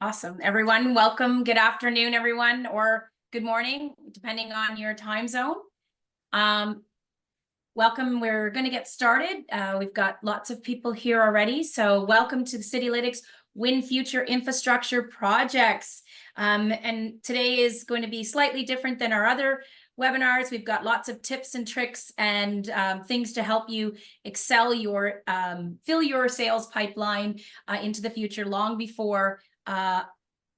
Awesome. Everyone, welcome. Good afternoon, everyone, or good morning, depending on your time zone. Welcome. We're going to get started. We've got lots of people here already. So welcome to the Citylitics Wind Future Infrastructure Projects. And today is going to be slightly different than our other webinars. We've got lots of tips and tricks and things to help you excel your, fill your sales pipeline into the future long before an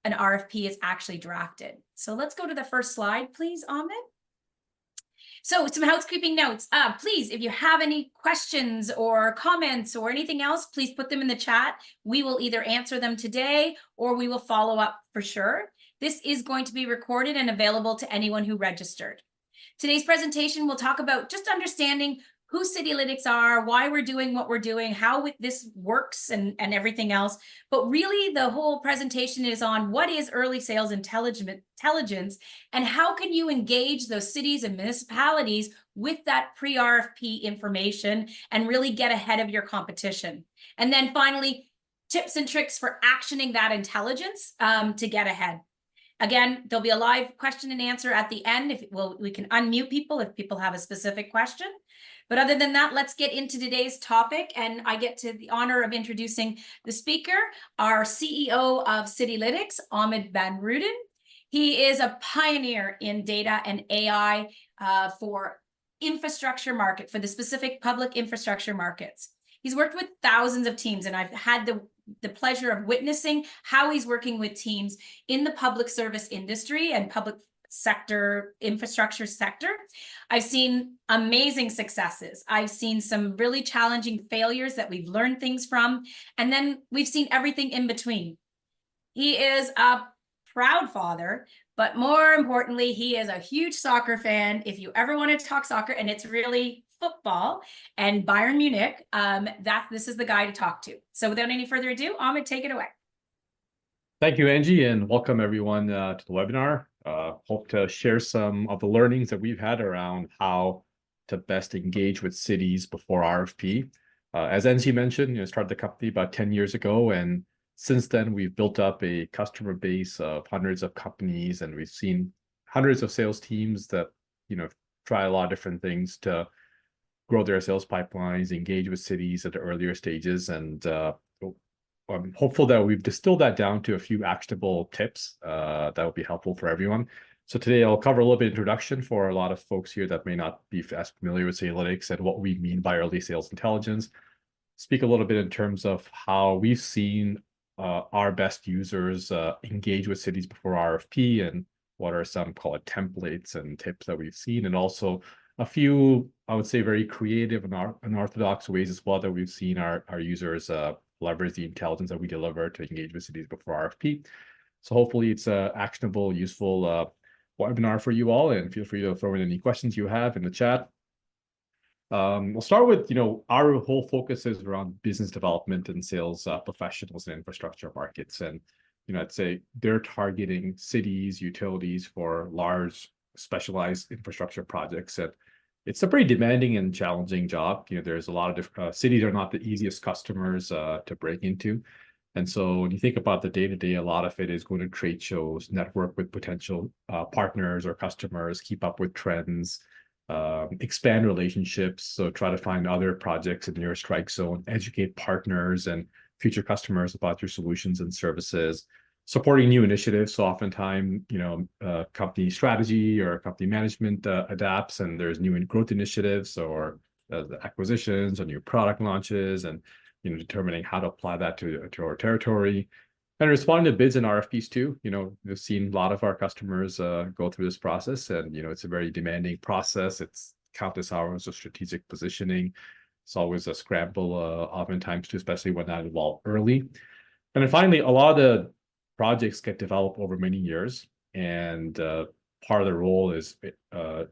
RFP is actually drafted. So let's go to the first slide, please, Ahmed. So some housekeeping notes. Please, if you have any questions or comments or anything else, please put them in the chat. We will either answer them today or we will follow up for sure. This is going to be recorded and available to anyone who registered. Today's presentation will talk about just understanding who Citylitics are, why we're doing what we're doing, how this works and everything else. But really the whole presentation is on what is early sales intelligence and how can you engage those cities and municipalities with that pre-RFP information and really get ahead of your competition. And then finally, tips and tricks for actioning that intelligence to get ahead. Again, there'll be a live question and answer at the end. We can unmute people if people have a specific question. But other than that, let's get into today's topic. And I get to the honor of introducing the speaker, our CEO of Citylitics, Ahmed Badruddin. He is a pioneer in data and AI for infrastructure market, for the specific public infrastructure markets. He's worked with thousands of teams, and I've had the pleasure of witnessing how he's working with teams in the public service industry and public sector, infrastructure sector. I've seen amazing successes. I've seen some really challenging failures that we've learned things from, and then we've seen everything in between. He is a proud father, but more importantly, he is a huge soccer fan. If you ever want to talk soccer, and it's really football and Bayern Munich, this is the guy to talk to. So without any further ado, Ahmed, take it away. Thank you, Angie, and welcome everyone to the webinar. Hope to share some of the learnings that we've had around how to best engage with cities before RFP. As Angie mentioned, started the company about 10 years ago, and since then we've built up a customer base of hundreds of companies, and we've seen hundreds of sales teams that try a lot of different things to grow their sales pipelines, engage with cities at the earlier stages, and I'm hopeful that we've distilled that down to a few actionable tips that will be helpful for everyone. So today I'll cover a little bit of introduction for a lot of folks here that may not be as familiar with Citylitics and what we mean by early sales intelligence. Speak a little bit in terms of how we've seen our best users engage with cities before RFP and what are some, call it, templates and tips that we've seen, and also a few, I would say, very creative and unorthodox ways as well that we've seen our users leverage the intelligence that we deliver to engage with cities before RFP. So hopefully it's an actionable, useful webinar for you all, and feel free to throw in any questions you have in the chat. We'll start with, our whole focus is around business development and sales professionals in infrastructure markets. And, I'd say they're targeting cities, utilities for large specialized infrastructure projects. And it's a pretty demanding and challenging job. There's a lot of different cities are not the easiest customers to break into. And so when you think about the day-to-day, a lot of it is going to trade shows, network with potential partners or customers, keep up with trends, expand relationships. So try to find other projects in your strike zone, educate partners and future customers about your solutions and services, supporting new initiatives. So oftentimes, company strategy or company management adapts, and there's new growth initiatives or the acquisitions or new product launches, and determining how to apply that to our territory, and responding to bids and RFPs too. We've seen a lot of our customers go through this process, and it's a very demanding process. It's countless hours of strategic positioning. It's always a scramble, oftentimes too, especially when that involved early. And then finally, a lot of the projects get developed over many years, and part of the role is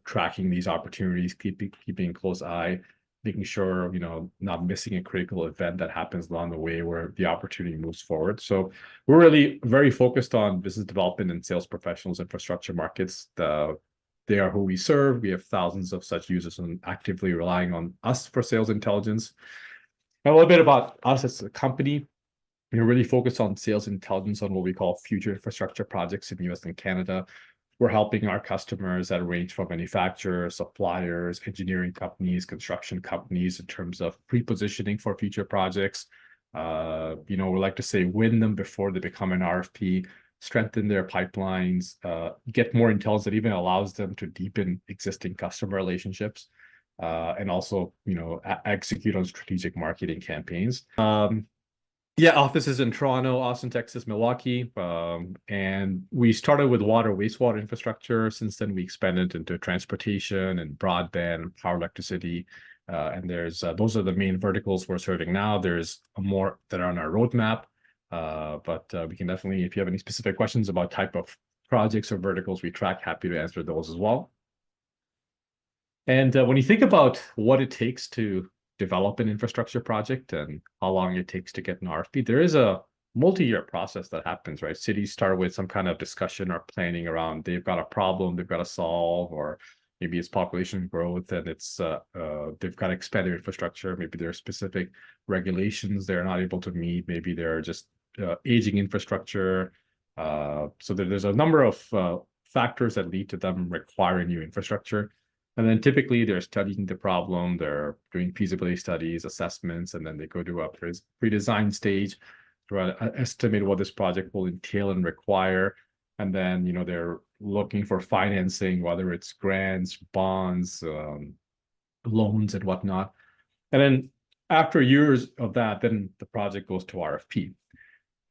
tracking these opportunities, keeping a close eye, making sure not missing a critical event that happens along the way where the opportunity moves forward. So we're really very focused on business development and sales professionals, infrastructure markets. They are who we serve. We have thousands of such users and actively relying on us for sales intelligence. And a little bit about us as a company. We're really focused on sales intelligence on what we call future infrastructure projects in the US and Canada. We're helping our customers that range from manufacturers, suppliers, engineering companies, construction companies in terms of pre-positioning for future projects. We like to say win them before they become an RFP, strengthen their pipelines, get more intelligence that even allows them to deepen existing customer relationships, and also, execute on strategic marketing campaigns. Yeah, offices in Toronto, Austin, Texas, Milwaukee. And we started with water, wastewater infrastructure. Since then, we expanded into transportation and broadband and power electricity. And those are the main verticals we're serving now. There's more that are on our roadmap. But we can definitely, if you have any specific questions about type of projects or verticals we track, happy to answer those as well. And when you think about what it takes to develop an infrastructure project and how long it takes to get an RFP, there is a multi-year process that happens, right? Cities start with some kind of discussion or planning around they've got a problem they've got to solve, or maybe it's population growth and it's they've got expanded infrastructure. Maybe there are specific regulations they're not able to meet. Maybe they're just aging infrastructure. So there's a number of factors that lead to them requiring new infrastructure. And then typically they're studying the problem, they're doing feasibility studies, assessments, and then they go to a pre-design stage to estimate what this project will entail and require. And then, they're looking for financing, whether it's grants, bonds, loans, and whatnot. And then after years of that, then the project goes to RFP.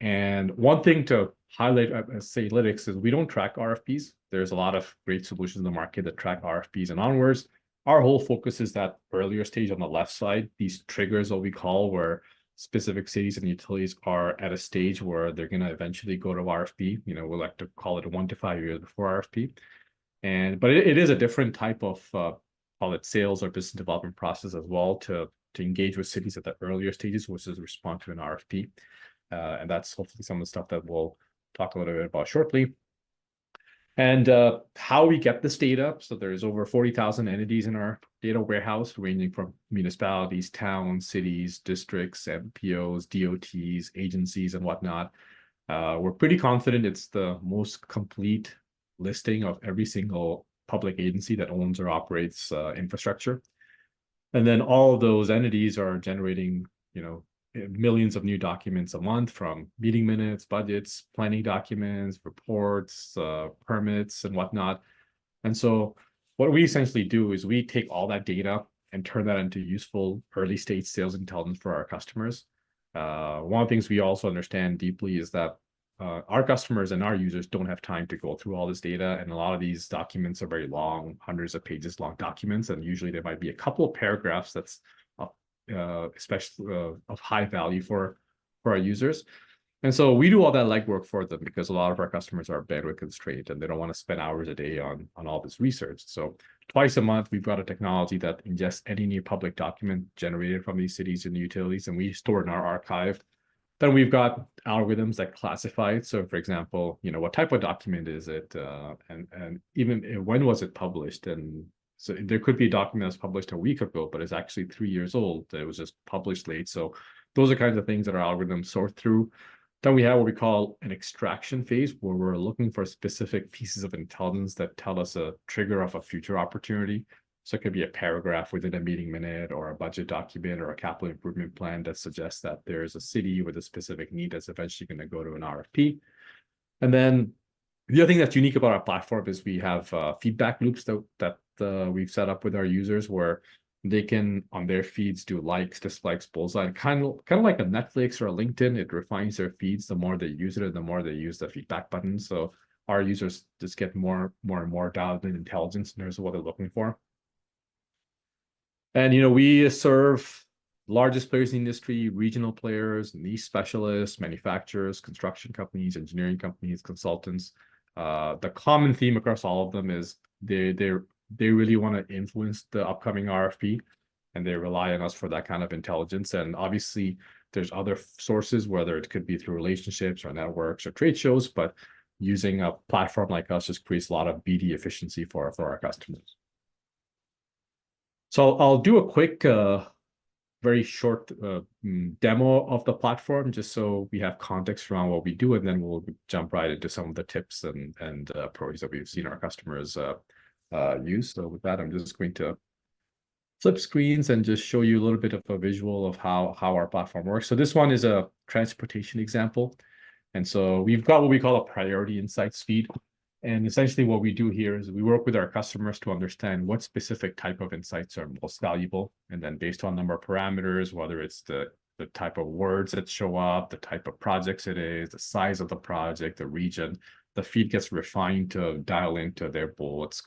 And one thing to highlight at Citylitics is we don't track RFPs. There's a lot of great solutions in the market that track RFPs and onwards. Our whole focus is that earlier stage on the left side, these triggers, what we call, where specific cities and utilities are at a stage where they're going to eventually go to RFP. We like to call it 1 to 5 years before RFP. But it is a different type of call it sales or business development process as well to engage with cities at the earlier stages, which is respond to an RFP. And that's hopefully some of the stuff that we'll talk a little bit about shortly. And how we get this data. So there's over 40,000 entities in our data warehouse, ranging from municipalities, towns, cities, districts, MPOs, DOTs, agencies, and whatnot. We're pretty confident it's the most complete listing of every single public agency that owns or operates infrastructure. And then all of those entities are generating, millions of new documents a month, from meeting minutes, budgets, planning documents, reports, permits, and whatnot. And so what we essentially do is we take all that data and turn that into useful early stage sales intelligence for our customers. One of the things we also understand deeply is that our customers and our users don't have time to go through all this data. And a lot of these documents are very long, hundreds of pages long documents. And usually there might be a couple of paragraphs that's especially of high value for our users. And so we do all that legwork for them because a lot of our customers are bandwidth constrained and they don't want to spend hours a day on all this research. So twice a month, we've got a technology that ingests any new public document generated from these cities and utilities, and we store it in our archive. Then we've got algorithms that classify it. So for example, what type of document is it? And even when was it published? And so there could be a document that's published a week ago, but it's actually 3 years old. It was just published late. So those are kinds of things that our algorithms sort through. Then we have what we call an extraction phase, where we're looking for specific pieces of intelligence that tell us a trigger of a future opportunity. So it could be a paragraph within a meeting minute, or a budget document, or a capital improvement plan that suggests that there's a city with a specific need that's eventually going to go to an RFP. And then the other thing that's unique about our platform is we have feedback loops that we've set up with our users, where they can, on their feeds, do likes, dislikes, bullseye, kind of like a Netflix or a LinkedIn. It refines their feeds. The more they use it, the more they use the feedback button. So our users just get more and more dialed in intelligence in terms of what they're looking for. And we serve largest players in the industry, regional players, niche specialists, manufacturers, construction companies, engineering companies, consultants. The common theme across all of them is they really want to influence the upcoming RFP, and they rely on us for that kind of intelligence. And obviously, there's other sources, whether it could be through relationships or networks or trade shows, but using a platform like us just creates a lot of BD efficiency for our customers. So I'll do a quick very short demo of the platform, just so we have context around what we do, and then we'll jump right into some of the tips and approaches that we've seen our customers use. So with that, I'm just going to flip screens and just show you a little bit of a visual of how our platform works. So this one is a transportation example. And so we've got what we call a priority insights feed. And essentially what we do here is we work with our customers to understand what specific type of insights are most valuable. And then based on number of parameters, whether it's the type of words that show up, the type of projects it is, the size of the project, the region, the feed gets refined to dial into their bullets,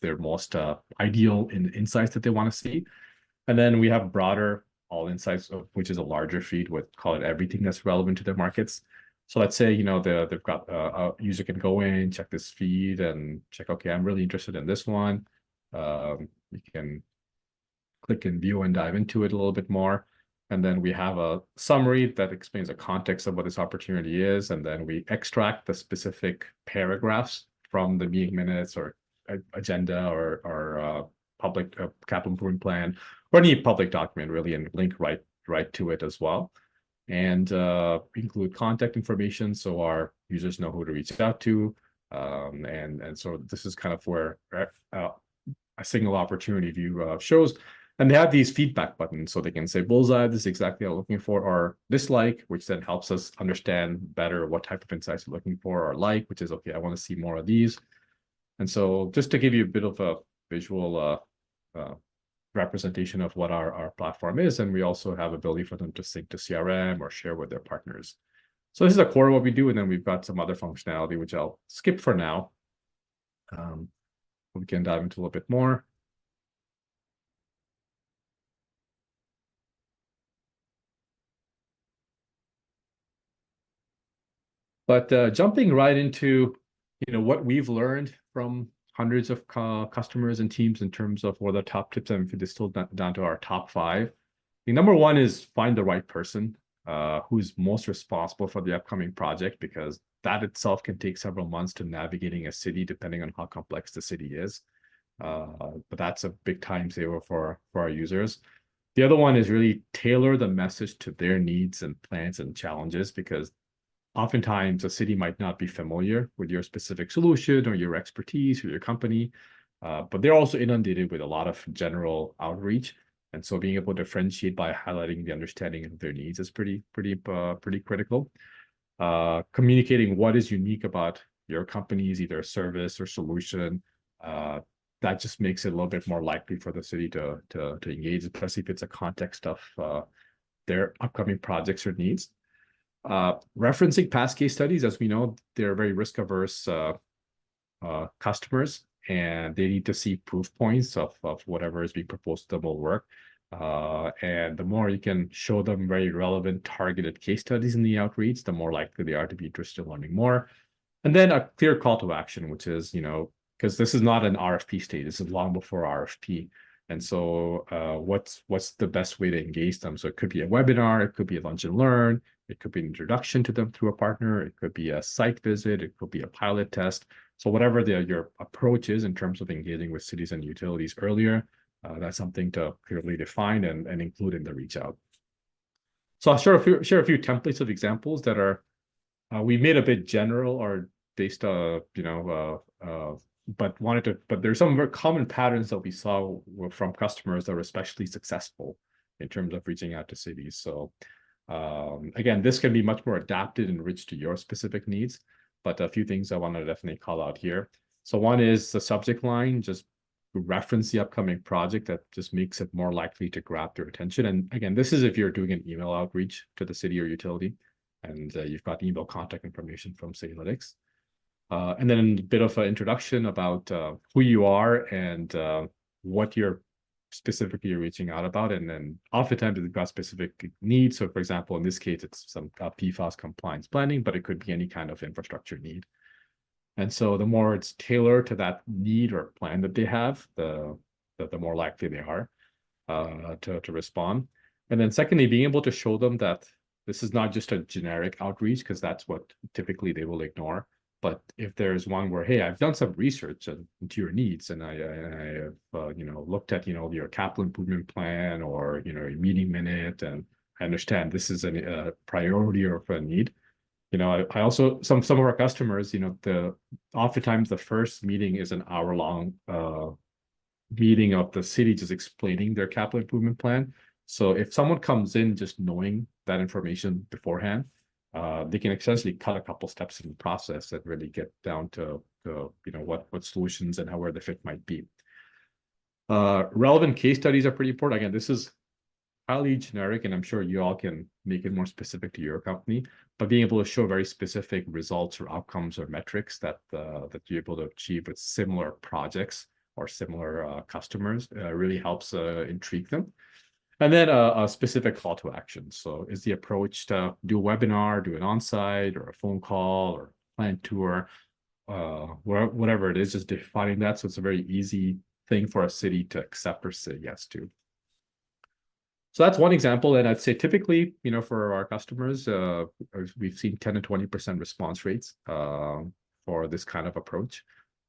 their most ideal insights that they want to see. And then we have broader all insights, which is a larger feed with, call it, everything that's relevant to their markets. So let's say, they've got a user can go in, check this feed and check, okay, I'm really interested in this one. You can click and view and dive into it a little bit more. And then we have a summary that explains the context of what this opportunity is. And then we extract the specific paragraphs from the meeting minutes or agenda or public capital improvement plan, or any public document really, and link right to it as well. And include contact information so our users know who to reach out to. And so this is kind of where a single opportunity view shows. And they have these feedback buttons, so they can say, bullseye, this is exactly what I'm looking for, or dislike, which then helps us understand better what type of insights we're looking for, or like, which is, okay, I want to see more of these. And so just to give you a bit of a visual representation of what our platform is, and we also have ability for them to sync to CRM or share with their partners. So this is the core of what we do, and then we've got some other functionality, which I'll skip for now. We can dive into a little bit more. But jumping right into, what we've learned from hundreds of customers and teams in terms of what are the top tips, and if it is still down to our top 5. The number one is find the right person who's most responsible for the upcoming project, because that itself can take several months to navigating a city, depending on how complex the city is. But that's a big time saver for our users. The other one is really tailor the message to their needs and plans and challenges, because oftentimes a city might not be familiar with your specific solution or your expertise or your company, but they're also inundated with a lot of general outreach. And so being able to differentiate by highlighting the understanding of their needs is pretty critical. Communicating what is unique about your company's either service or solution, that just makes it a little bit more likely for the city to engage, especially if it's a context of their upcoming projects or needs. Referencing past case studies, as we know, they're very risk-averse customers, and they need to see proof points of whatever is being proposed to them will work. And the more you can show them very relevant, targeted case studies in the outreach, the more likely they are to be interested in learning more. And then a clear call to action, which is, because this is not an RFP stage, this is long before RFP. And so what's the best way to engage them? So it could be a webinar, it could be a lunch and learn, it could be an introduction to them through a partner, it could be a site visit, it could be a pilot test. So whatever your approach is in terms of engaging with cities and utilities earlier, that's something to clearly define and include in the reach out. So I'll share a few templates of examples that are we made a bit general or based but there's some very common patterns that we saw from customers that were especially successful in terms of reaching out to cities. So again, this can be much more adapted and enriched to your specific needs, but a few things I want to definitely call out here. So one is the subject line, just reference the upcoming project. That just makes it more likely to grab their attention. And again, this is if you're doing an email outreach to the city or utility, and you've got email contact information from Citylitics. And then a bit of an introduction about who you are and what you're specifically reaching out about. And then oftentimes they've got specific needs. So for example, in this case, it's some PFAS compliance planning, but it could be any kind of infrastructure need. And so the more it's tailored to that need or plan that they have, the more likely they are to respond. And then secondly, being able to show them that this is not just a generic outreach, because that's what typically they will ignore. But if there's one where, hey, I've done some research into your needs, and I have looked at your capital improvement plan or a meeting minute, and I understand this is a priority or a need. I also some of our customers, oftentimes the first meeting is an hour-long meeting of the city just explaining their capital improvement plan. So if someone comes in just knowing that information beforehand, they can essentially cut a couple steps in the process and really get down to what solutions and where the fit might be. Relevant case studies are pretty important. Again, this is highly generic, and I'm sure you all can make it more specific to your company, but being able to show very specific results or outcomes or metrics that you're able to achieve with similar projects or similar customers really helps intrigue them. And then a specific call to action. So is the approach to do a webinar, do an on-site or a phone call or plant tour, whatever it is, just defining that. So it's a very easy thing for a city to accept or say yes to. So that's one example. And I'd say typically, for our customers, we've seen 10 to 20% response rates for this kind of approach.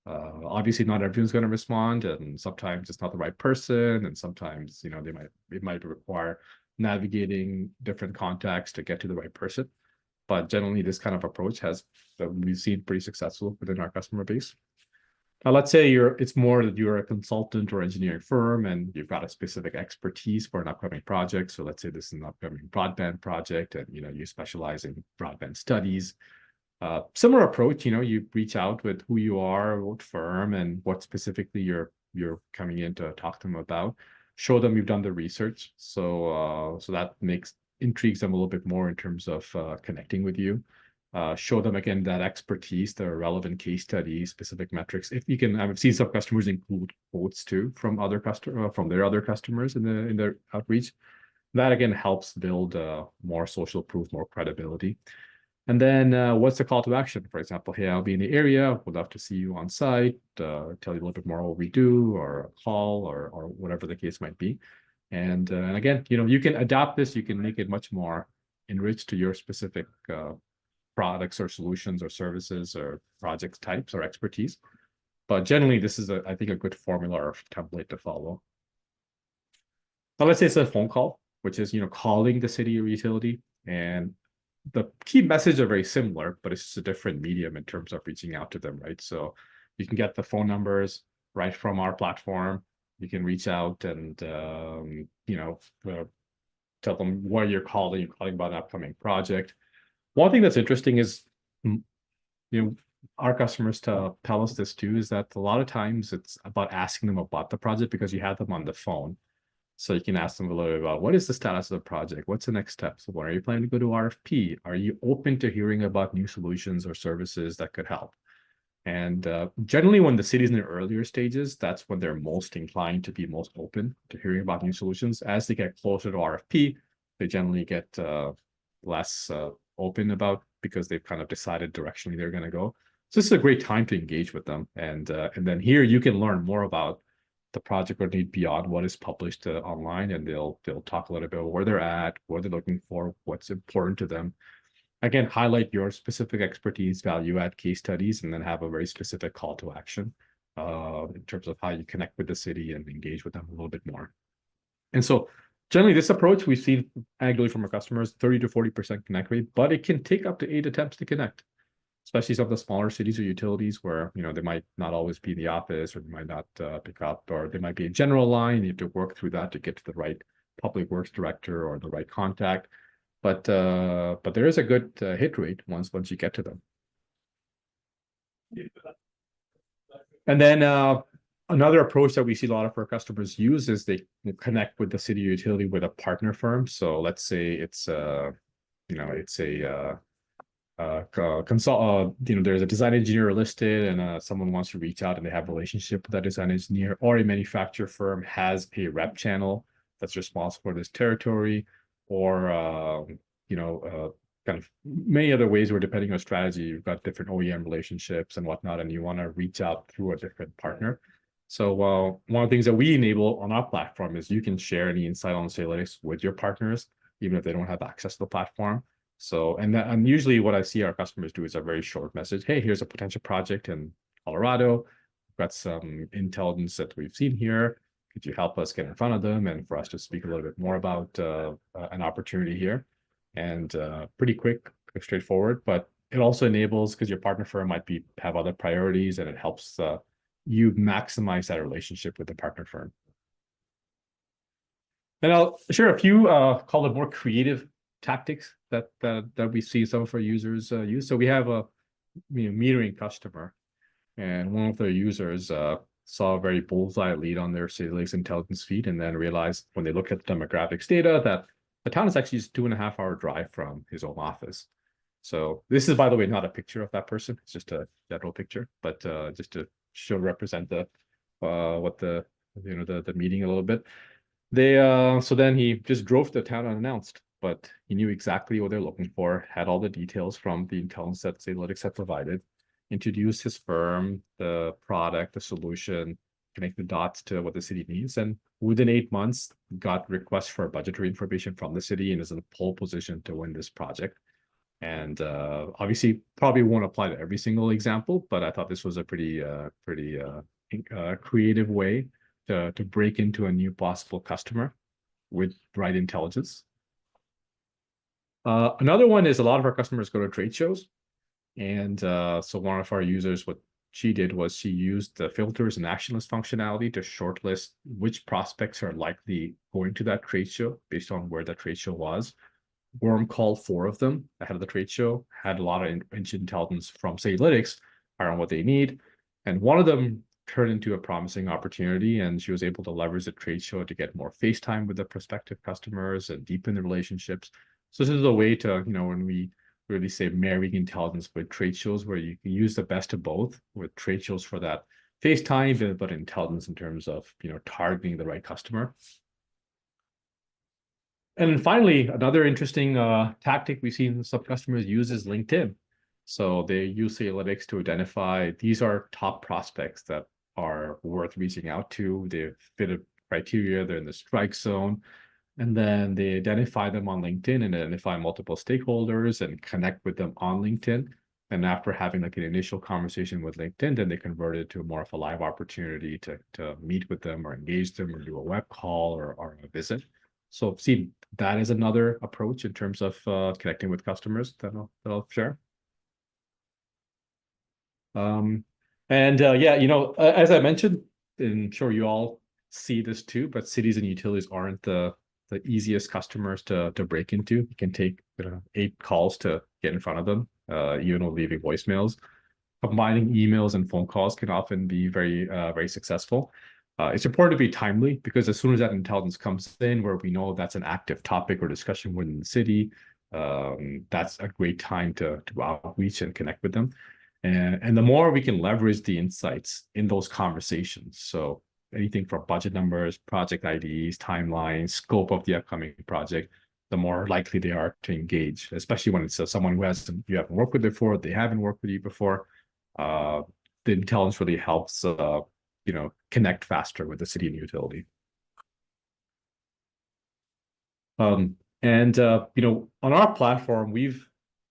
Obviously, not everyone's going to respond, and sometimes it's not the right person, and sometimes it might require navigating different contacts to get to the right person. But generally, this kind of approach we've seen pretty successful within our customer base. Now, let's say it's more that you're a consultant or engineering firm, and you've got a specific expertise for an upcoming project. So let's say this is an upcoming broadband project, and you specialize in broadband studies. Similar approach, you reach out with who you are, what firm, and what specifically you're coming in to talk to them about. Show them you've done the research, so that intrigues them a little bit more in terms of connecting with you. Show them again that expertise, the relevant case studies, specific metrics. If you can, I've seen some customers include quotes too from their other customers in their outreach. That again helps build more social proof, more credibility. And then what's the call to action? For example, hey, I'll be in the area, would love to see you on site, tell you a little bit more what we do, or a call, or whatever the case might be. And again, you can adapt this, you can make it much more enriched to your specific products or solutions or services or project types or expertise. But generally, this is, I think, a good formula or template to follow. Now, let's say it's a phone call, which is, calling the city or utility, and the key messages are very similar, but it's just a different medium in terms of reaching out to them, right? So you can get the phone numbers right from our platform. You can reach out and, tell them why you're calling about an upcoming project. One thing that's interesting is, our customers tell us this too, is that a lot of times it's about asking them about the project because you have them on the phone. So you can ask them a little bit about what is the status of the project? What's the next step? So when are you planning to go to RFP? Are you open to hearing about new solutions or services that could help? And generally, when the city's in the earlier stages, that's when they're most inclined to be most open to hearing about new solutions. As they get closer to RFP, they generally get less open about, because they've kind of decided directionally they're going to go. So this is a great time to engage with them. And then here you can learn more about the project or need beyond what is published online, and they'll talk a little bit about where they're at, what they're looking for, what's important to them. Again, highlight your specific expertise, value add case studies, and then have a very specific call to action in terms of how you connect with the city and engage with them a little bit more. And so generally this approach we've seen annually from our customers, 30 to 40% connect rate, but it can take up to 8 attempts to connect, especially some of the smaller cities or utilities where, they might not always be in the office, or they might not pick up, or they might be a general line. You have to work through that to get to the right public works director or the right contact. But there is a good hit rate once you get to them. And then another approach that we see a lot of our customers use is they connect with the city or utility with a partner firm. So let's say it's there's a design engineer listed, and someone wants to reach out and they have a relationship with that design engineer, or a manufacturer firm has a rep channel that's responsible for this territory, or kind of many other ways where, depending on strategy, you've got different OEM relationships and whatnot, and you want to reach out through a different partner. So one of the things that we enable on our platform is you can share any insight on Citylitics with your partners, even if they don't have access to the platform. So, and usually what I see our customers do is a very short message. Hey, here's a potential project in Colorado. We've got some intelligence that we've seen here. Could you help us get in front of them and for us to speak a little bit more about an opportunity here? And pretty quick, straightforward, but it also enables, because your partner firm might have other priorities, and it helps you maximize that relationship with the partner firm. And I'll share a few call it more creative tactics that we see some of our users use. So we have a metering customer, and one of their users saw a very bullseye lead on their Citylitics intelligence feed, and then realized when they looked at the demographics data that the town is actually just 2.5-hour drive from his own office. So this is, by the way, not a picture of that person. It's just a general picture, but just to represent the what the meeting a little bit. They so then he just drove to the town unannounced, but he knew exactly what they're looking for, had all the details from the intelligence that Citylitics had provided, introduced his firm, the product, the solution, connect the dots to what the city needs, and within 8 months got requests for budgetary information from the city and is in a pole position to win this project. And obviously probably won't apply to every single example, but I thought this was a pretty creative way to break into a new possible customer with right intelligence. Another one is a lot of our customers go to trade shows. And so one of our users, what she did was she used the filters and action list functionality to shortlist which prospects are likely going to that trade show based on where that trade show was. Warm called 4 of them ahead of the trade show, had a lot of intelligence from Citylitics around what they need. And one of them turned into a promising opportunity, and she was able to leverage the trade show to get more face time with the prospective customers and deepen the relationships. So this is a way to, when we really say marrying intelligence with trade shows, where you can use the best of both, with trade shows for that face time, but intelligence in terms of, targeting the right customer. And then finally, another interesting tactic we've seen some customers use is LinkedIn. So they use Citylitics to identify these are top prospects that are worth reaching out to. They fit a criteria, they're in the strike zone. And then they identify them on LinkedIn and identify multiple stakeholders and connect with them on LinkedIn. And after having like an initial conversation with LinkedIn, then they convert it to more of a live opportunity to meet with them or engage them or do a web call or a visit. So see, that is another approach in terms of connecting with customers that I'll share. Yeah, as I mentioned, and I'm sure you all see this too, but cities and utilities aren't the easiest customers to break into. It can take 8 calls to get in front of them, even leaving voicemails. Combining emails and phone calls can often be very successful. It's important to be timely, because as soon as that intelligence comes in where we know that's an active topic or discussion within the city, that's a great time to outreach and connect with them. And the more we can leverage the insights in those conversations, so anything from budget numbers, project IDs, timelines, scope of the upcoming project, the more likely they are to engage, especially when it's someone who you haven't worked with before, they haven't worked with you before. The intelligence really helps connect faster with the city and utility. On our platform, we've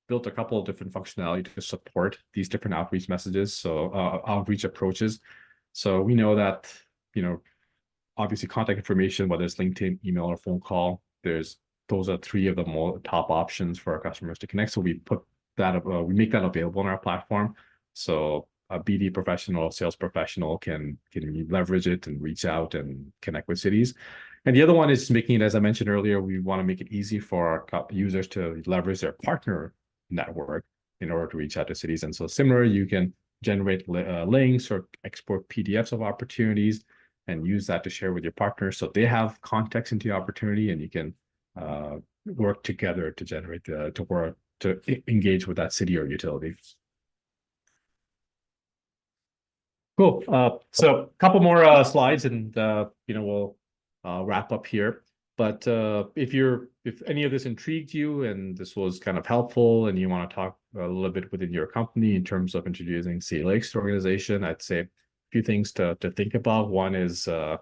built a couple of different functionality to support these different outreach messages, so outreach approaches. So we know that, obviously contact information, whether it's LinkedIn, email, or phone call, those are 3 of the more top options for our customers to connect. So we put that we make that available on our platform. So a BD professional, sales professional can leverage it and reach out and connect with cities. And the other one is making it, as I mentioned earlier, we want to make it easy for our users to leverage their partner network in order to reach out to cities. And so similar, you can generate links or export PDFs of opportunities and use that to share with your partners, so they have context into the opportunity, and you can work together to generate to engage with that city or utility. Cool. So a couple more slides, and we'll wrap up here. But if any of this intrigued you and this was kind of helpful, and you want to talk a little bit within your company in terms of introducing Citylitics to organization, I'd say a few things to think about. One is the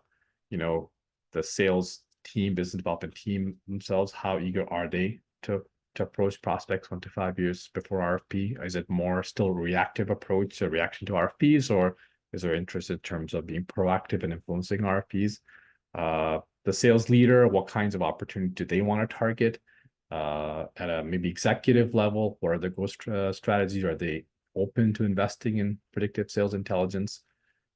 sales team, business development team themselves. How eager are they to to approach prospects 1 to 5 years before RFP? Is it more still reactive approach, a reaction to RFPs, or is there interest in terms of being proactive and influencing RFPs? The sales leader, what kinds of opportunity do they want to target? At a maybe executive level, what are their growth strategies? Are they open to investing in predictive sales intelligence?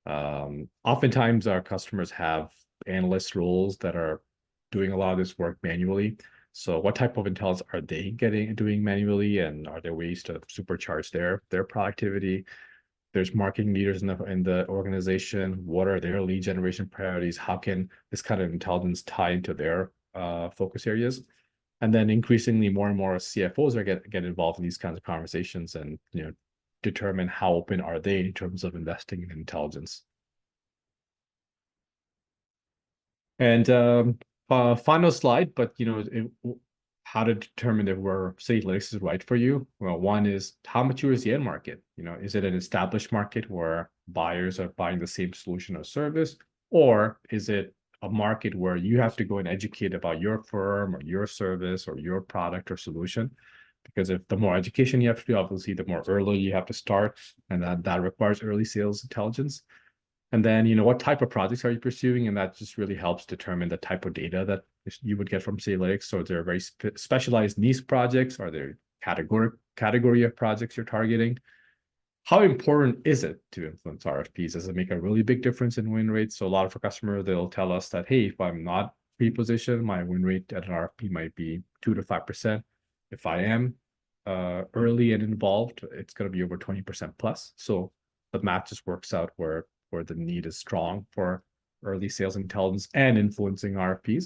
Oftentimes our customers have analyst roles that are doing a lot of this work manually. So what type of intelligence are they doing manually, and are there ways to supercharge their productivity? There's marketing leaders in the organization. What are their lead generation priorities? How can this kind of intelligence tie into their focus areas? And then increasingly more and more CFOs are get involved in these kinds of conversations, and determine how open are they in terms of investing in intelligence. And final slide, but how to determine if Citylitics is right for you. Well, one is, how mature is the end market? Is it an established market where buyers are buying the same solution or service, or is it a market where you have to go and educate about your firm or your service or your product or solution? Because if the more education you have to do, obviously the more early you have to start, and that requires early sales intelligence. And then, what type of projects are you pursuing? And that just really helps determine the type of data that you would get from Citylitics. So they're very specialized niche projects. Are there category of projects you're targeting? How important is it to influence RFPs? Does it make a really big difference in win rates? So a lot of our customers, they'll tell us that, hey, if I'm not pre-positioned, my win rate at an RFP might be 2 to 5%. If I am early and involved, it's going to be over 20% plus. So the math just works out where the need is strong for early sales intelligence and influencing RFPs.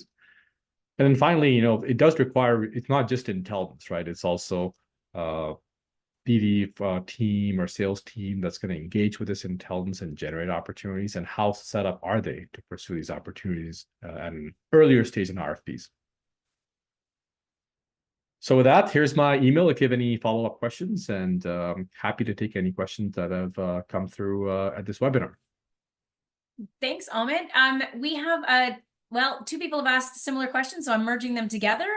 And then finally, it does require, it's not just intelligence, right? It's also BD team or sales team that's going to engage with this intelligence and generate opportunities, and how set up are they to pursue these opportunities at an earlier stage in RFPs. So with that, here's my email if you have any follow-up questions, and happy to take any questions that have come through at this webinar. Thanks, Ahmed. We have two people have asked similar questions, so I'm merging them together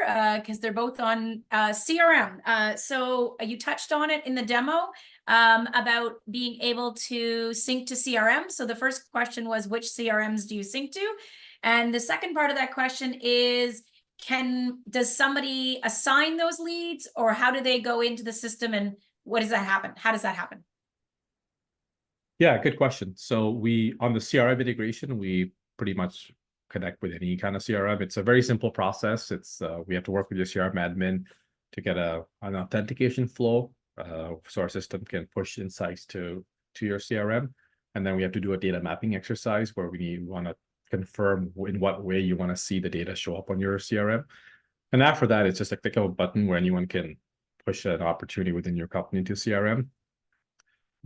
because they're both on CRM. So you touched on it in the demo about being able to sync to CRM. So the first question was, which CRMs do you sync to? And the second part of that question is, does somebody assign those leads, or how do they go into the system, and what does that happen? How does that happen? Yeah, good question. So on the CRM integration, we pretty much connect with any kind of CRM. It's a very simple process. We have to work with your CRM admin to get an authentication flow, so our system can push insights to your CRM. And then we have to do a data mapping exercise where we want to confirm in what way you want to see the data show up on your CRM. And after that, it's just a click of a button where anyone can push an opportunity within your company to CRM.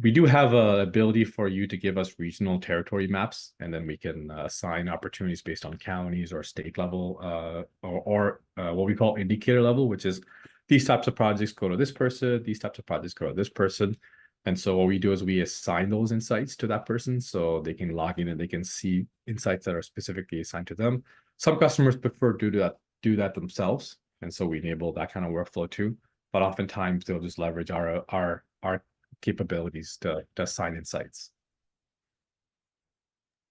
We do have an ability for you to give us regional territory maps, and then we can assign opportunities based on counties or state level, or what we call indicator level, which is these types of projects go to this person, these types of projects go to this person. And so what we do is we assign those insights to that person, so they can log in and they can see insights that are specifically assigned to them. Some customers prefer to do that themselves, and so we enable that kind of workflow too. But oftentimes they'll just leverage our capabilities to assign insights.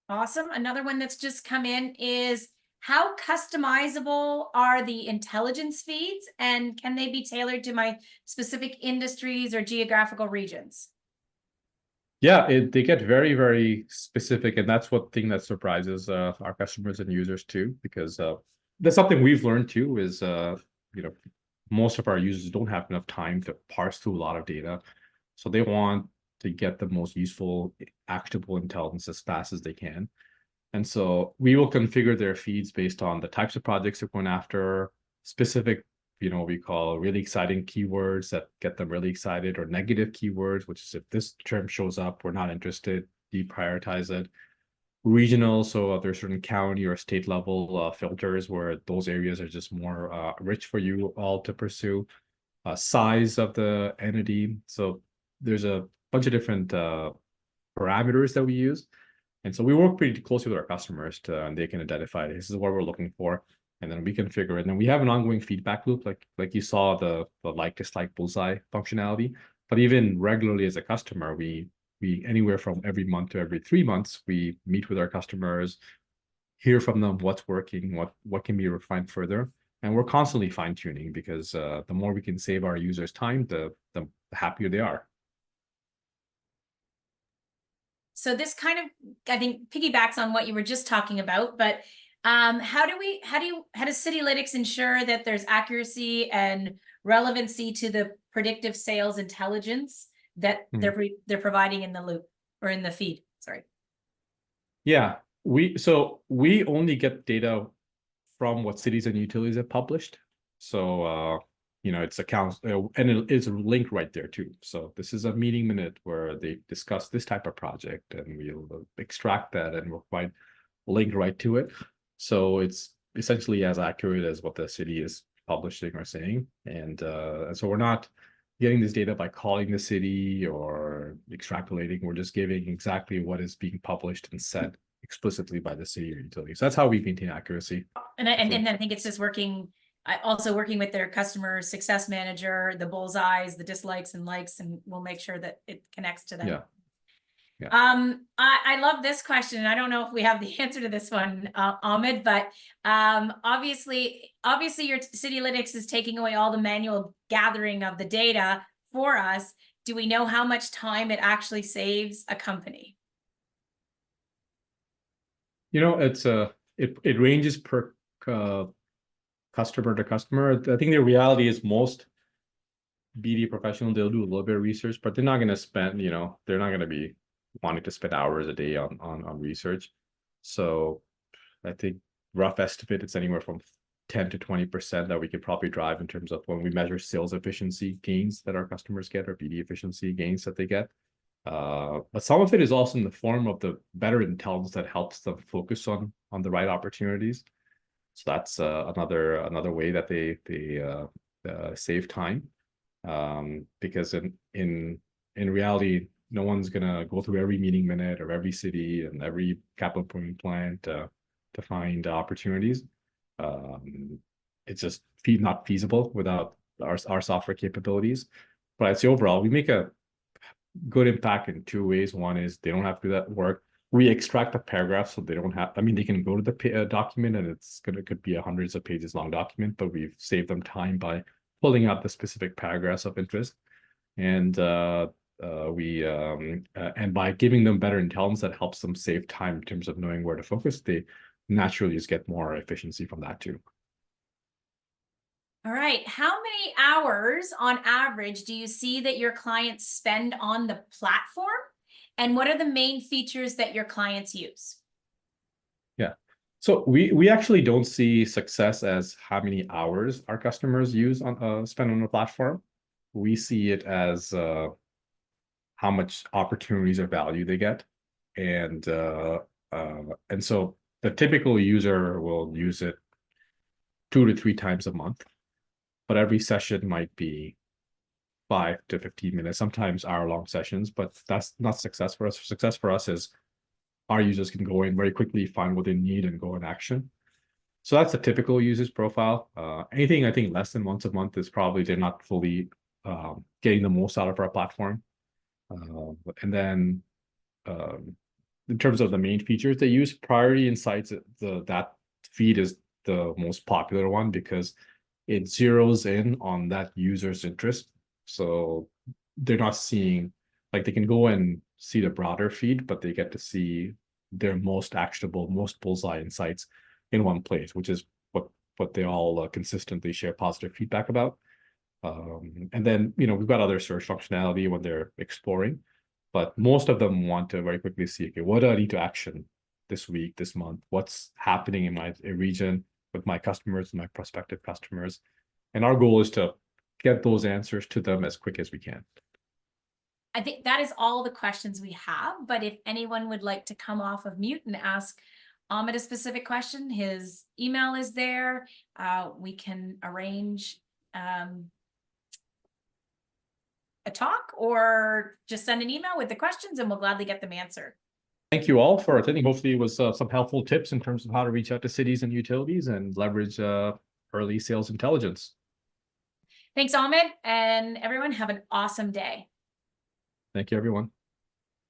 Awesome. Another one that's just come in is, how customizable are the intelligence feeds, and can they be tailored to my specific industries or geographical regions? Yeah, they get very, very specific, and that's one thing that surprises our customers and users too, because that's something we've learned too, is most of our users don't have enough time to parse through a lot of data. So they want to get the most useful, actionable intelligence as fast as they can. And so we will configure their feeds based on the types of projects they're going after, specific, what we call really exciting keywords that get them really excited, or negative keywords, which is if this term shows up, we're not interested, deprioritize it. Regional, so there's certain county or state level filters where those areas are just more rich for you all to pursue. Size of the entity. So there's a bunch of different parameters that we use. And so we work pretty closely with our customers and they can identify this is what we're looking for. and then we configure it. And then we have an ongoing feedback loop, like you saw the like dislike bullseye functionality. But even regularly as a customer, we anywhere from every month to every 3 months, we meet with our customers, hear from them what's working, what can be refined further. And we're constantly fine tuning because the more we can save our users time, the happier they are. So this kind of, I think, piggybacks on what you were just talking about, but how does Citylitics ensure that there's accuracy and relevancy to the predictive sales intelligence that they're providing in the loop or in the feed? Sorry. Yeah, we only get data from what cities and utilities have published. So it's accounts, and it is linked right there too. So this is a meeting minute where they discuss this type of project, and we'll extract that, and we'll find linked right to it. So it's essentially as accurate as what the city is publishing or saying, and so we're not getting this data by calling the city or extrapolating. We're just giving exactly what is being published and said explicitly by the city or utility. So that's how we maintain accuracy. And I think it's just also working with their customer success manager, the bullseyes, the dislikes and likes, and we'll make sure that it connects to them. Yeah. Yeah. I love this question. I don't know if we have the answer to this one, Ahmed, but obviously your Citylitics is taking away all the manual gathering of the data for us. Do we know how much time it actually saves a company? It ranges per customer to customer. I think the reality is most BD professionals, they'll do a little bit of research, but they're not going to spend, they're not going to be wanting to spend hours a day on research. So I think rough estimate, it's anywhere from 10 to 20% that we could probably drive in terms of when we measure sales efficiency gains that our customers get, or BD efficiency gains that they get. But some of it is also in the form of the better intelligence that helps them focus on the right opportunities. So that's another way that they save time, because in reality, no one's gonna go through every meeting minute or every city and every capital improvement plan to find opportunities. It's just not feasible without our software capabilities. But I'd say overall, we make a good impact in two ways. One is they don't have to do that work. We extract the paragraph so they don't have, they can go to the document and it could be a hundreds of pages long document, but we've saved them time by pulling out the specific paragraphs of interest. And and by giving them better intelligence that helps them save time in terms of knowing where to focus, they naturally just get more efficiency from that too. All right. How many hours on average do you see that your clients spend on the platform? And what are the main features that your clients use? Yeah. So we actually don't see success as how many hours our customers spend on the platform. We see it as how much opportunities or value they get. And so the typical user will use it 2 to 3 times a month, but every session might be 5 to 15 minutes, sometimes hour-long sessions, but that's not success for us. Success for us is our users can go in very quickly, find what they need, and go in action. So that's the typical user's profile. Anything I think less than once a month is probably they're not fully getting the most out of our platform. And then in terms of the main features they use, Priority Insights, that feed is the most popular one because it zeroes in on that user's interest. So they're not seeing, like, they can go and see the broader feed, but they get to see their most actionable, most bullseye insights in one place, which is what they all consistently share positive feedback about. And then, we've got other search functionality when they're exploring, but most of them want to very quickly see, okay, what do I need to action this week, this month? What's happening in my region with my customers, my prospective customers? And our goal is to get those answers to them as quick as we can. I think that is all the questions we have, but if anyone would like to come off of mute and ask Ahmed a specific question, his email is there. We can arrange a talk or just send an email with the questions and we'll gladly get them answered. Thank you all for attending. Hopefully it was some helpful tips in terms of how to reach out to cities and utilities and leverage early sales intelligence. Thanks, Ahmed, and everyone have an awesome day. Thank you, everyone.